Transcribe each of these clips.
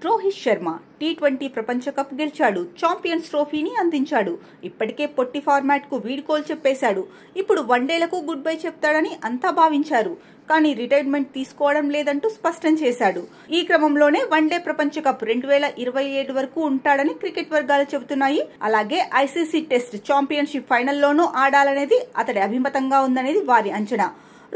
Rohit Sharma T20 ప్రపంచ cup గెలిచాడు. Champions ట్రోఫీని అందించాడు. ఇప్పటికే పొట్టి ఫార్మాట్ కు వీడ్కోలు చెప్పేశాడు. ఇప్పుడు వన్డేలకు గుడ్ బై చెప్తాడని అంతా భావించారు. కానీ రిటైర్మెంట్ తీసుకోవడం లేదంటూ స్పష్టం చేశాడు. ఈ క్రమంలోనే వన్డే ప్రపంచ కప్ 2027 వరకు ఉంటాడని క్రికెట్ వర్గాలు చెబుతున్నాయి. అలాగే ఐసీసీ టెస్ట్ ఛాంపియన్షిప్ ఫైనల్లోనూ ఆడాలనేది అతడి అభిమతంగా ఉందనేది వారి అంచనా.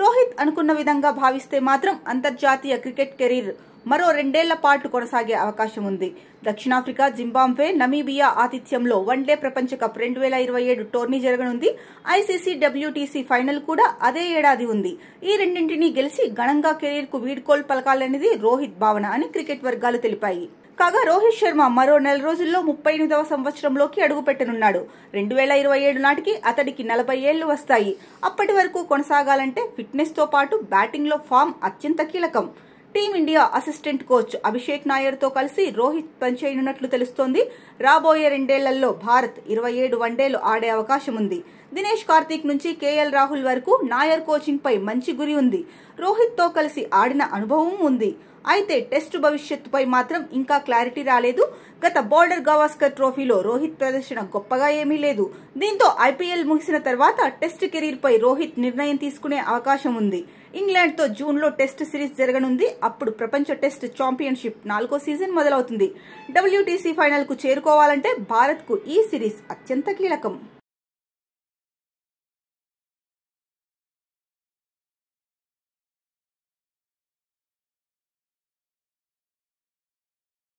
రోహిత్ అనుకున్న విధంగా భావిస్తే మాత్రం అంతర్జాతీయ క్రికెట్ కెరీర్ మరో 2 ఏళ్ల పాటు కొనసాగే అవకాశం ఉంది. దక్షిణాఫ్రికా, జింబాబ్వే, నమీబియా ఆతిథ్యంలో వన్డే ప్రపంచ కప్ 2027 టోర్నీ జరగనుంది. ఐసీసీ WTC ఫైనల్ కూడా అదే ఏడాది ఉంది. ఈ రెండింటినీ గెలిచి ఘనంగా కెరీర్ కు వీడ్కోలు పలకాలనేది రోహిత్ భావన అని క్రికెట్ వర్గాలు తెలిపాయి. కాగా రోహిత్ శర్మ మరో నెల రోజుల్లో 38వ సంవత్సరంలోకి అడుగుపెట్టనున్నాడు. 2027 నాటికి అతడికి 40 ఏళ్లు వస్తాయి. అప్పటి వరకు కొనసాగాలంటే ఫిట్నెస్ తో పాటు బ్యాటింగ్ లో ఫామ్ అత్యంత కీలకం. Team India assistant coach Abhishek Nair తో కలిసి రోహిత్ పనిచేయనున్నట్లు తెలుస్తోంది. రాబోయే 2 ఏళ్లలో భారత్ 27 వన్డేలు ఆడే అవకాశం ఉంది. దినేష్ కార్తీక్ నుంచి కేఎల్ రాహుల్ వరకు నాయర్ కోచింగ్ పై మంచి గురి ఉంది. రోహిత్ తో కలిసి ఆడిన అనుభవం ఉంది. అయితే టెస్టు భవిష్యత్తుపై మాత్రం ఇంకా క్లారిటీ రాలేదు. గత బోర్డర్ గవాస్కర్ ట్రోఫీలో రోహిత్ ప్రదర్శన గొప్పగా ఏమీ లేదు. దీంతో ఐపీఎల్ ముగిసిన తర్వాత టెస్ట్ కెరీర్ పై రోహిత్ నిర్ణయం తీసుకునే అవకాశం ఉంది. ఇంగ్లాండ్ తో జూన్ లో టెస్ట్ సిరీస్ జరగనుంది. అప్పుడు ప్రపంచ టెస్ట్ ఛాంపియన్షిప్ 4వ సీజన్ మొదలవుతుంది. WTC ఫైనల్ కు చేరుకోవాలంటే భారత్ కు ఈ సిరీస్ అత్యంత కీలకం.